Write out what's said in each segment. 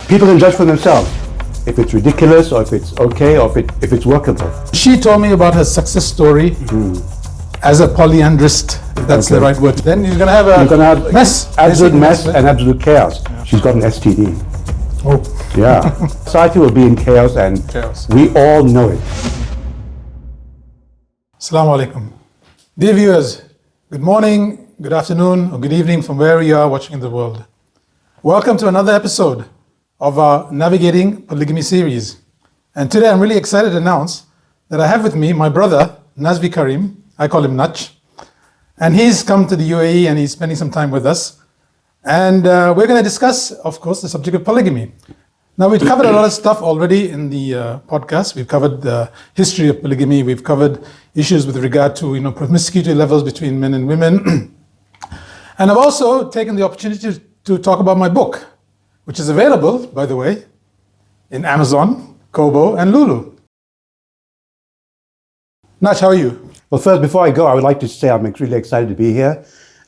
People can judge for themselves if it's ridiculous or if it's okay or if it's workable. She told me about her success story as a polyandrist, if that's the right word. Then you're going to have mess. Absolute mess and absolute chaos. Yeah. She's got an STD. Oh. Yeah. Society will be in chaos and we all know it. Assalamu alaikum. Dear viewers, good morning, good afternoon, or good evening from wherever you are watching in the world. Welcome to another episode of our Navigating Polygamy series. And today I'm really excited to announce that I have with me my brother, Nazvi Karim. I call him Nach. And he's come to the UAE and he's spending some time with us. And we're going to discuss, of course, the subject of polygamy. Now, we've covered a lot of stuff already in the podcast. We've covered the history of polygamy. We've covered issues with regard to, promiscuity levels between men and women. And I've also taken the opportunity to talk about my book, which is available, by the way, in Amazon, Kobo, and Lulu. Nach, how are you? Well, first, before I go, I would like to say I'm really excited to be here.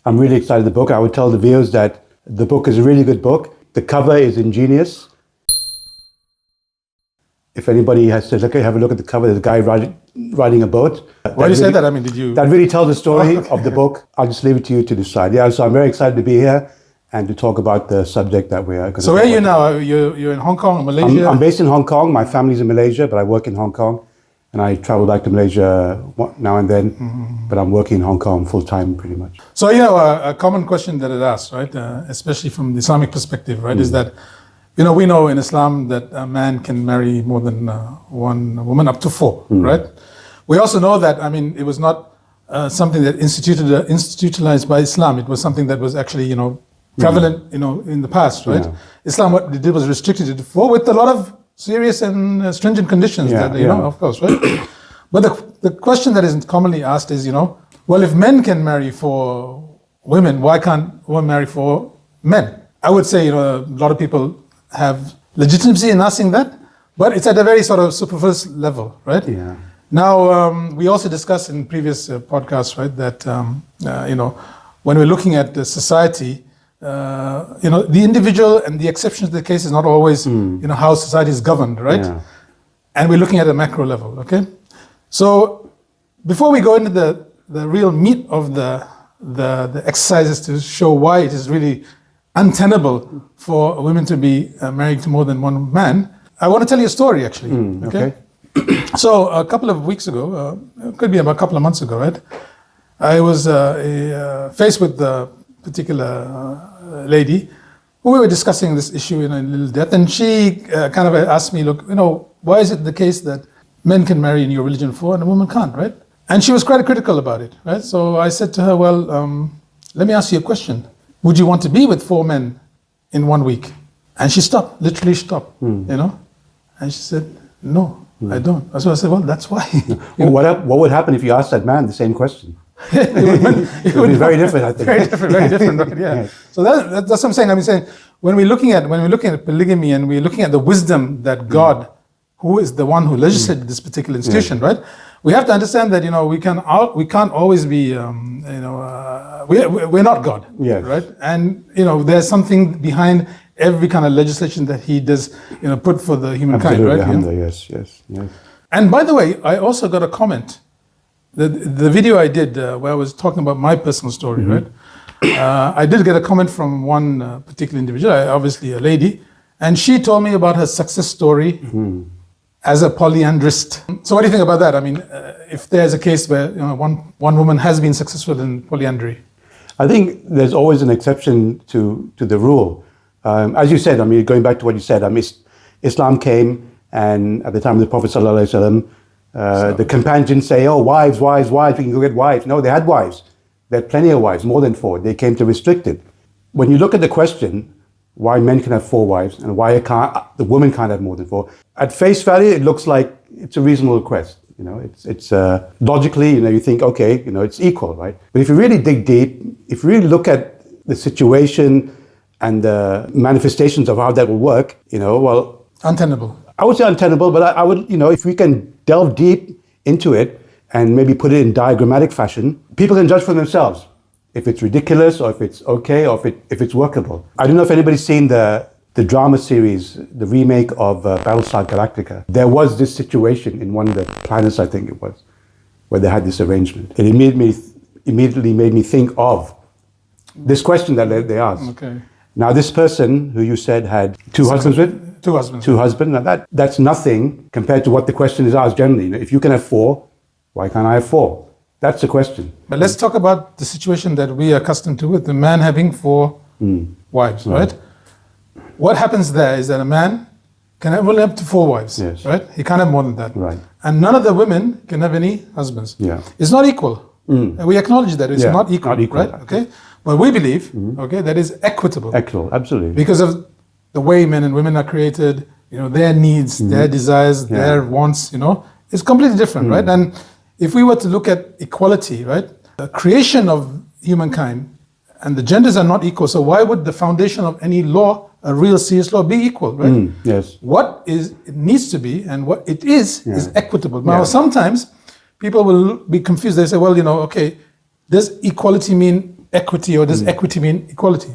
I'm really excited the book. I would tell the viewers that the book is a really good book. The cover is ingenious. If anybody has to have a look at the cover, there's a guy riding a boat. Why do you say that? I mean, did you? That really tells the story of the book. I'll just leave it to you to decide. Yeah, so I'm very excited to be here and to talk about the subject that we are going to. So where are you now? You're in Hong Kong or Malaysia? I'm based in Hong Kong. My family's in Malaysia, but I work in Hong Kong. And I travel back to Malaysia now and then, but I'm working in Hong Kong full time pretty much. So, a common question that it asks, right, especially from the Islamic perspective, right, is that, we know in Islam that a man can marry more than one woman, up to four, right? We also know that, it was not something that institutionalized by Islam. It was something that was actually, prevalent, in the past, right? Yeah. Islam, what it did was restricted it to four with a lot of serious and stringent conditions of course, right? But the question that is commonly asked is, well, if men can marry for women, why can't women marry for men? I would say, a lot of people have legitimacy in asking that, but it's at a very sort of superficial level, right? Yeah. Now, we also discussed in previous podcasts, right, that, when we're looking at the society, the individual and the exceptions to the case is not always, how society is governed, right? Yeah. And we're looking at a macro level, okay? So before we go into the real meat of the exercises to show why it is really untenable for women to be married to more than one man, I want to tell you a story, actually, okay? So a couple of weeks ago, it could be about a couple of months ago, right? I was faced with the particular lady who we were discussing this issue in a little depth, and she kind of asked me, look, why is it the case that men can marry in your religion for and a woman can't, right? And she was quite critical about it, right? So I said to her, well, let me ask you a question. Would you want to be with four men in 1 week? And she stopped, literally stopped, And she said, no, I don't. So I said, well, that's why. What would happen if you asked that man the same question? it would be very different, I think. Very different, right? Yeah. So that's what I'm saying. I'm saying when we're looking at polygamy and we're looking at the wisdom that God, who is the one who legislated this particular institution, right? We have to understand that we can't always be we're not God, right? And there's something behind every kind of legislation that He does put for the humankind, right? Yes. And by the way, I also got a comment. The video I did where I was talking about my personal story, right? I did get a comment from one particular individual, obviously a lady, and she told me about her success story as a polyandrist. So what do you think about that? If there's a case where one woman has been successful in polyandry. I think there's always an exception to the rule. As you said, going back to what you said, Islam came, and at the time of the Prophet ﷺ, the companions didn't say, oh, wives, we can go get wives. No, they had wives. They had plenty of wives, more than four. They came to restrict it. When you look at the question, why men can have four wives and why the woman can't have more than four, at face value, it looks like it's a reasonable request. It's logically, you think, okay, it's equal, right? But if you really dig deep, if you really look at the situation and the manifestations of how that will work, well... Untenable. I would say untenable, but I would, if we can delve deep into it and maybe put it in diagrammatic fashion, people can judge for themselves if it's ridiculous or if it's okay or if it's workable. I don't know if anybody's seen the the drama series, the remake of Battlestar Galactica, there was this situation in one of the planets, I think it was, where they had this arrangement. It immediately made me think of this question that they asked. Okay. Now, this person who you said had two husbands with? Two husbands. Two husbands. Now, that's nothing compared to what the question is asked generally. You know, if you can have four, why can't I have four? That's the question. But let's talk about the situation that we are accustomed to with the man having four wives, right? What happens there is that a man can have only up to four wives, Yes. right? He can't have more than that. Right. And none of the women can have any husbands. Yeah. It's not equal. And we acknowledge that it's Yeah, not equal, not equal. right? Okay. But we believe, okay, that is equitable. Equitable, absolutely. Because of the way men and women are created, you know, their needs, their desires, their wants, you know, it's completely different, right? And if we were to look at equality, right, the creation of humankind and the genders are not equal, so why would the foundation of any law, a real serious law, be equal, right? Yes. What it needs to be and what it is equitable. Now, Yeah. sometimes people will be confused. They say, well, you know, okay, does equality mean equity or does equity mean equality?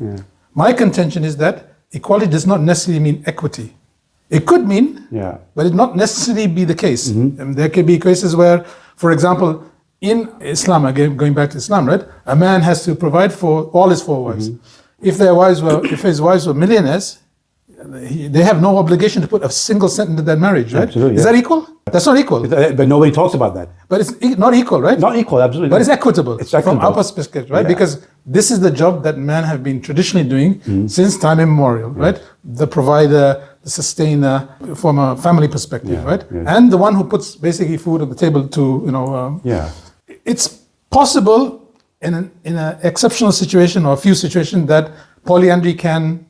My contention is that equality does not necessarily mean equity. It could mean, but it not necessarily be the case. And there could be cases where, for example, in Islam, again going back to Islam, right? A man has to provide for all his four wives. If his wives were millionaires, they have no obligation to put a single cent into that marriage, right? Absolutely, Is that equal? That's not equal. But nobody talks about that. But it's not equal, right? Not equal, absolutely. But it's equitable, It's equitable. from our perspective, right? Yeah. Because this is the job that men have been traditionally doing since time immemorial, right? The provider, the sustainer, from a family perspective, right? And the one who puts basically food on the table to, you know. It's possible in an exceptional situation or a few situations that polyandry can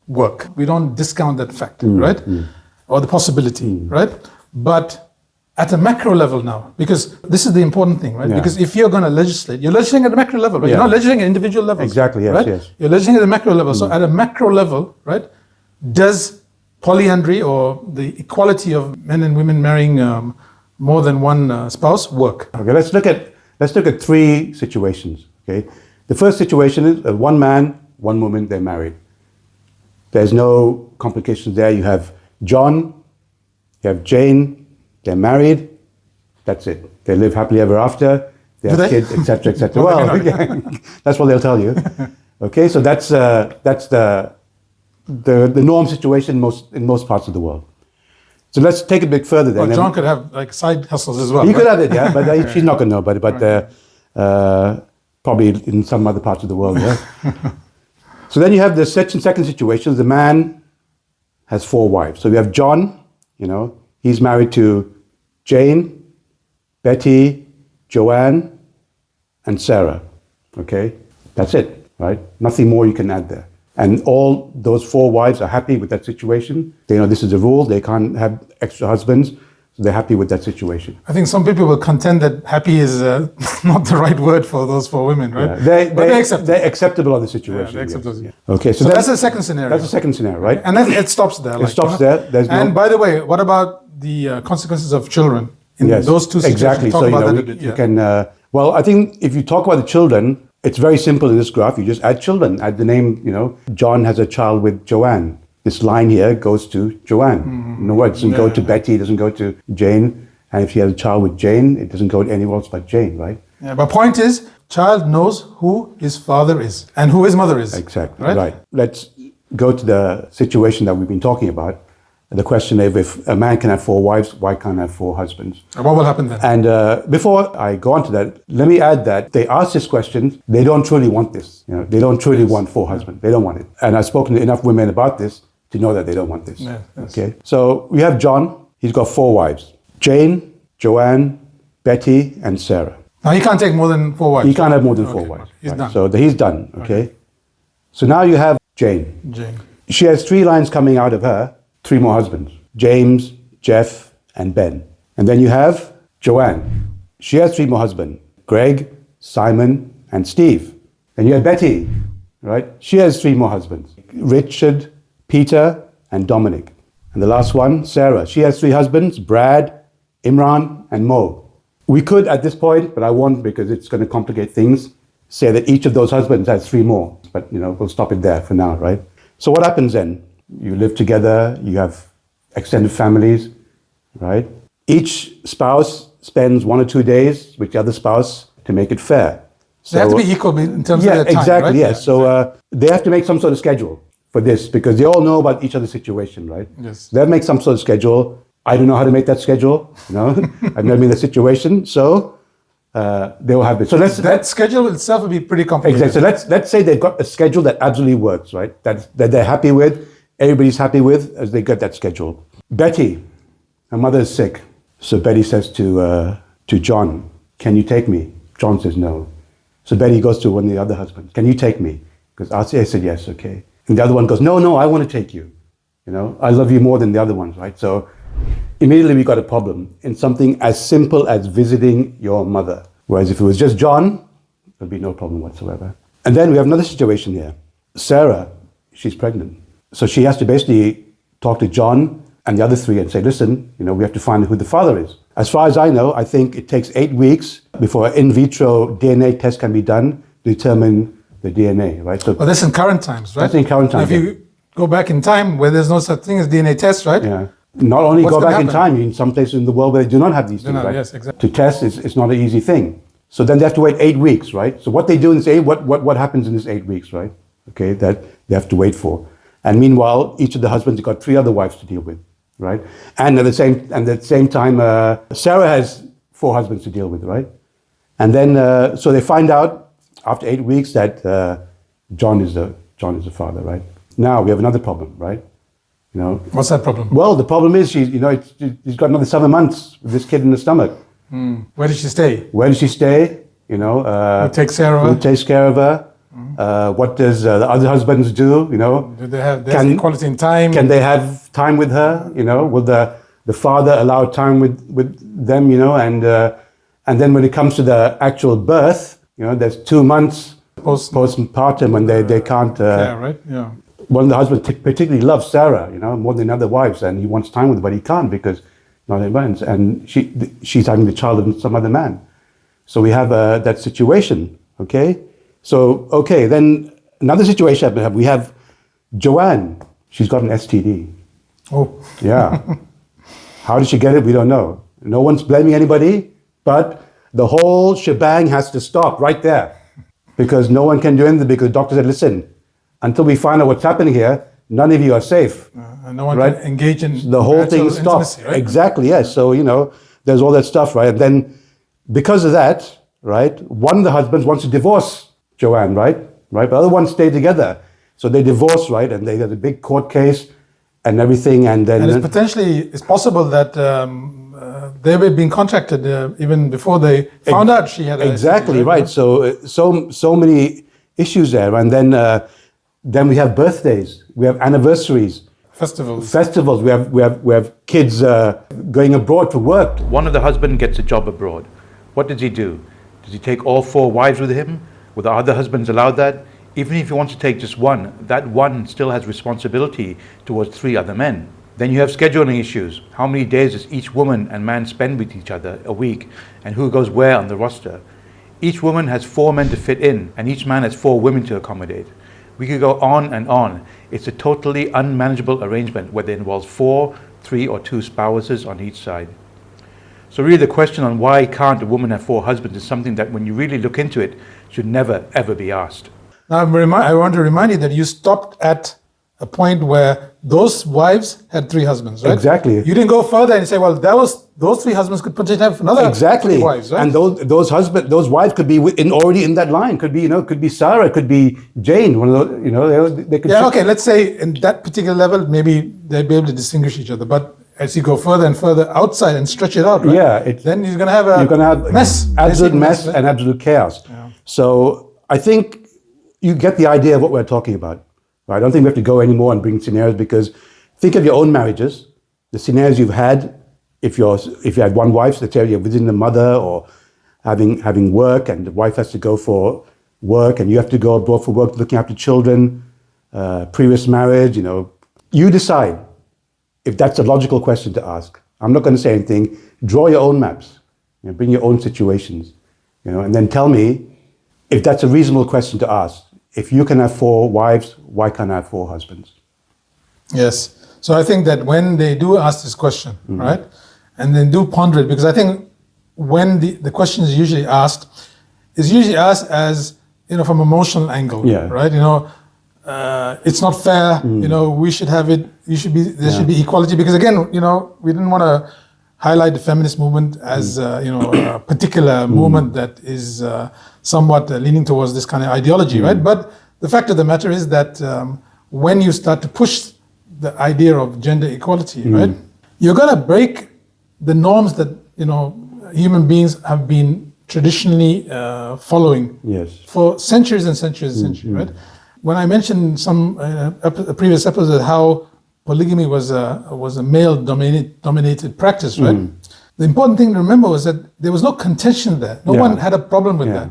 work. We don't discount that fact, right? Or the possibility, right? But at a macro level now, because this is the important thing, right? Because if you're going to legislate, you're legislating at a macro level, right? You're not legislating at individual levels. Exactly, yes, right? yes. You're legislating at a macro level. So at a macro level, right, does polyandry or the equality of men and women marrying more than one spouse work? Okay, let's look at three situations. Okay, the first situation is one man, one woman, they're married. There's no complications there. You have John, you have Jane, they're married. That's it. They live happily ever after. They have kids, etc., etc. Well, that's what they'll tell you. Okay, so that's the norm situation in most parts of the world. So let's take it a bit further then. Well, John could have like side hustles as well. He could have it, yeah, but she's not going to know about it. But probably in some other parts of the world, yeah. So then you have the second situation. The man has four wives. So we have John, you know, he's married to Jane, Betty, Joanne, and Sarah. Okay, that's it, right? Nothing more you can add there. And all those four wives are happy with that situation. They know this is the rule. They can't have extra husbands. So they're happy with that situation. I think some people will contend that happy is not the right word for those four women, right? Yeah. They're acceptable on the situation. Yeah, they're acceptable. Yes. Okay, So that's the second scenario. That's the second scenario, right? And then it stops there. It stops there. There's and by the way, what about the consequences of children in those two situations? Exactly. Talk So about that a bit. you can. Well, I think if you talk about the children, it's very simple in this graph. You just add children. Add the name. You know, John has a child with Joanne. This line here goes to Joanne. No, it doesn't go to Betty. It doesn't go to Jane. And if he has a child with Jane, it doesn't go to anyone else but Jane, right? Yeah, but point is, child knows who his father is and who his mother is. Exactly. Right. Let's go to the situation that we've been talking about. The question of if a man can have four wives, why can't I have four husbands? And what will happen then? And before I go on to that, let me add that they ask this question, they don't truly want this. You know, they don't truly want four husbands. They don't want it. And I've spoken to enough women about this to know that they don't want this. Yeah, yes. Okay. So we have John. He's got four wives: Jane, Joanne, Betty, and Sarah. Now he can't take more than four wives. He can't have more than four wives. He's done. So he's done. Okay. So now you have Jane. Jane. She has three lines coming out of her, three more husbands: James, Jeff, and Ben. And then you have Joanne. She has three more husbands: Greg, Simon, and Steve. And you have Betty, right? She has three more husbands: Richard, Peter, and Dominic. And the last one, Sarah. She has three husbands: Brad, Imran, and Mo. We could at this point, but I won't because it's going to complicate things, say that each of those husbands has three more. But, you know, we'll stop it there for now, right? So what happens then? you live together, you have extended families, right? Each spouse spends 1 or 2 days with the other spouse to make it fair. So, they have to be equal in terms of their time, exactly, right? yes. So they have to make some sort of schedule for this because they all know about each other's situation, right? Yes. They'll make some sort of schedule. I don't know how to make that schedule, I've never been in that situation, so they will have it. So that schedule itself will be pretty complicated. Exactly. So let's say they've got a schedule that absolutely works, right? That they're happy with, everybody's happy with as they get that schedule. Betty, her mother is sick. So Betty says to John, "Can you take me?" John says no. So Betty goes to one of the other husbands, "Can you take me?" Because I said yes, okay. And the other one goes, no, I want to take you. I love you more than the other ones, right? So immediately we got a problem in something as simple as visiting your mother. Whereas if it was just John, there'd be no problem whatsoever. And then we have another situation here. Sarah, she's pregnant. So she has to basically talk to John and the other three and say, listen, we have to find who the father is. As far as I know, I think it takes 8 weeks before an in vitro DNA test can be done to determine the DNA, right? So, well, that's in current times, right? That's in current times. If you go back in time where there's no such thing as DNA tests, right? Yeah. Not only go back in time, in some places in the world where they do not have these things, right? Yes, exactly. To test is not an easy thing. So then they have to wait 8 weeks, right? So what they do in this what happens in this 8 weeks, right? Okay, that they have to wait for. And meanwhile, each of the husbands have got 3 other wives to deal with, right? And at the same time, Sarah has 4 husbands to deal with, right? And then so they find out after 8 weeks that John is the father, right? Now we have another problem, right? What's that problem? Well, the problem is she's got another 7 months with this kid in the stomach. Where does she stay? Where does she stay? Who takes care of her? Who takes care of her? What does the other husbands do? Do they have equality in time? Can they have time with her? Will the father allow time with them? And then when it comes to the actual birth, there's 2 months postpartum when they can't. Yeah, right. Yeah. One of the husbands particularly loves Sarah, more than other wives, and he wants time with her, but he can't because not in advance, and she's having the child with some other man. So we have that situation. Okay. So then another situation we have Joanne. She's got an STD. Oh. Yeah. How did she get it? We don't know. No one's blaming anybody, but the whole shebang has to stop right there because no one can do anything because the doctor said, listen, until we find out what's happening here, none of you are safe. And no one can engage in the whole thing stops. Right? Exactly, yes. So, there's all that stuff, right? And then because of that, right, one of the husbands wants to divorce Joanne, right? But the other one stay together. So they divorce, right? And they got a big court case and everything. And then it's possible that they were being contacted even before they found out she had exactly STD, right. So many issues there, and then we have birthdays, we have anniversaries, festivals. We have kids going abroad for work. One of the husband gets a job abroad. What does he do? Does he take all 4 wives with him? Will the other husbands allow that? Even if he wants to take just one, that one still has responsibility towards 3 other men. Then you have scheduling issues. How many days does each woman and man spend with each other a week, and who goes where on the roster? Each woman has 4 men to fit in, and each man has 4 women to accommodate. We could go on and on. It's a totally unmanageable arrangement, whether it involves 4, 3, or 2 spouses on each side. So really the question on why can't a woman have 4 husbands is something that when you really look into it, should never, ever be asked. Now, I want to remind you that you stopped at a point where those wives had 3 husbands, right? Exactly. You didn't go further and say, well, those 3 husbands could potentially have another 3 wives, right? And those wives could be already in that line. Could be Sarah, could be Jane. One of those, they could. Yeah, okay. Let's say in that particular level, maybe they'd be able to distinguish each other. But as you go further and further outside and stretch it out, right? Yeah, then you're going to have mess, absolute mess, and absolute chaos. Yeah. So I think you get the idea of what we're talking about. Right? I don't think we have to go anymore and bring scenarios because think of your own marriages, the scenarios you've had. If you had one wife, let's say you're visiting the mother or having work, and the wife has to go for work, and you have to go abroad for work, looking after children, previous marriage. You decide if that's a logical question to ask. I'm not going to say anything. Draw your own maps. Bring your own situations. And then tell me if that's a reasonable question to ask. If you can have 4 wives, why can't I have 4 husbands? Yes. So I think that when they do ask this question, right, and then do ponder it, because I think when the question is usually asked as, from emotional angle, right? It's not fair. We should have it. There should be equality, because again, we didn't want to highlight the feminist movement as a particular movement that is somewhat leaning towards this kind of ideology, right? But the fact of the matter is that when you start to push the idea of gender equality, right, you're going to break the norms that human beings have been traditionally following for centuries and centuries and centuries, right? When I mentioned some a previous episode how polygamy was a male-dominated practice, right? The important thing to remember was that there was no contention there. No one had a problem with that.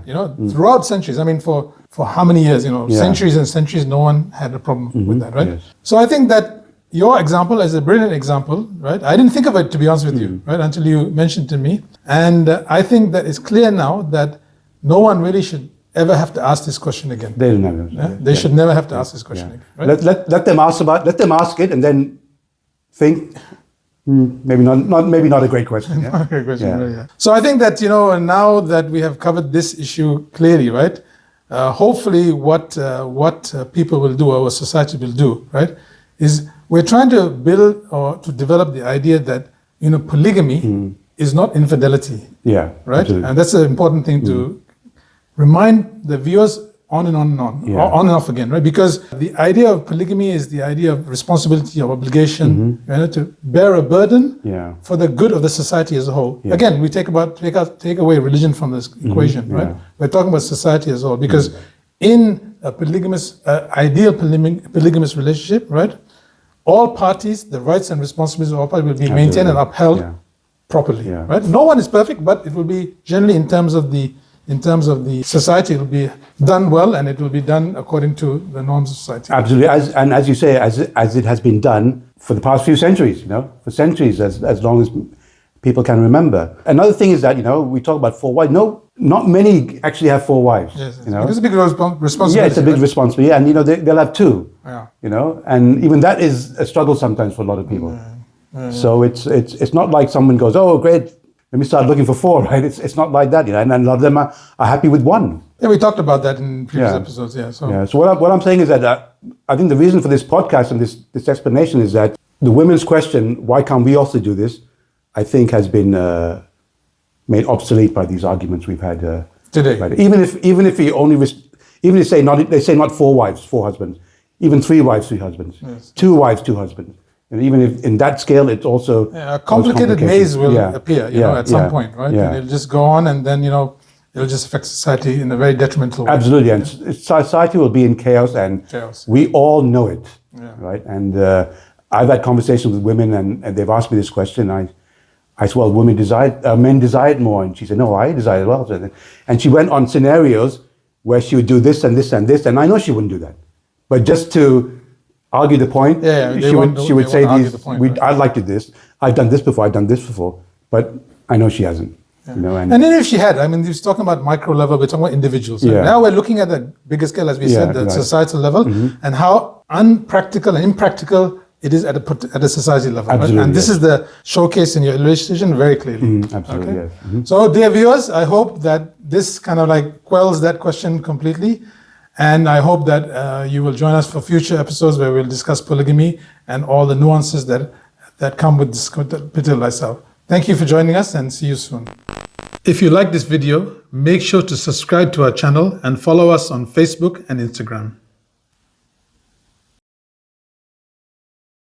Throughout centuries. I mean, for how many years? Centuries and centuries, no one had a problem with that, right? Yes. So I think that your example is a brilliant example, right? I didn't think of it, to be honest with you, right, until you mentioned to me. And I think that it's clear now that no one really should ever have to ask this question again. They'll never. They should never have to ask this question again. Right? Let them ask it, and then think. Maybe not a great question. Not a great question. Right, So I think that now that we have covered this issue clearly, right? Hopefully, what people will do, or what society will do, right, is we're trying to build or to develop the idea that polygamy is not infidelity. Yeah. Right. Absolutely. And that's an important thing to remind the viewers on and on and on, on and off again, right? Because the idea of polygamy is the idea of responsibility, of obligation, to bear a burden for the good of the society as a whole. Yeah. Again, we take away religion from this equation, right? We're talking about society as a whole, because in a ideal polygamous relationship, right, all parties, the rights and responsibilities of all parties will be maintained and upheld properly, right? No one is perfect, but it will be generally in terms of the society, it will be done well, and it will be done according to the norms of society. Absolutely, as you say, as it has been done for the past few centuries, for centuries, as long as people can remember. Another thing is that, we talk about 4 wives. No, not many actually have 4 wives. Yes, it's a big responsibility. Yeah, it's a big responsibility, and they'll have 2. Yeah. And even that is a struggle sometimes for a lot of people. So it's not like someone goes, oh great, let me start looking for 4, right? It's not like that, and a lot of them are happy with 1. Yeah, we talked about that in previous episodes. So what I'm saying is that I think the reason for this podcast and this explanation is that the women's question, why can't we also do this, I think has been made obsolete by these arguments we've had today. Right? Even if they say not 4 wives, 4 husbands, even 3 wives, 3 husbands, 2 wives, 2 husbands. And even if in that scale, it's also a complicated maze will appear, at some point, right? And it'll just go on, and then it'll just affect society in a very detrimental way. Absolutely, and society will be in chaos, and we all know it, right? And I've had conversations with women, and they've asked me this question. I said, well, men desire it more, and she said, no, I desire it well. And she went on scenarios where she would do this and this and this, and I know she wouldn't do that, but just to argue the point. She would say I'd like to do this. I've done this before, but I know she hasn't. And then if she had, he's talking about micro level, we're talking about individuals. Right? Now we're looking at the bigger scale, as we said, the societal level, and how unpractical and impractical it is at a society level. Absolutely, right? And this is the showcase in your illustration very clearly. Absolutely, yes. So, dear viewers, I hope that this kind of quells that question completely. And I hope that you will join us for future episodes where we'll discuss polygamy and all the nuances that come with this particular lifestyle. Thank you for joining us, and see you soon. If you like this video, make sure to subscribe to our channel and follow us on Facebook and Instagram.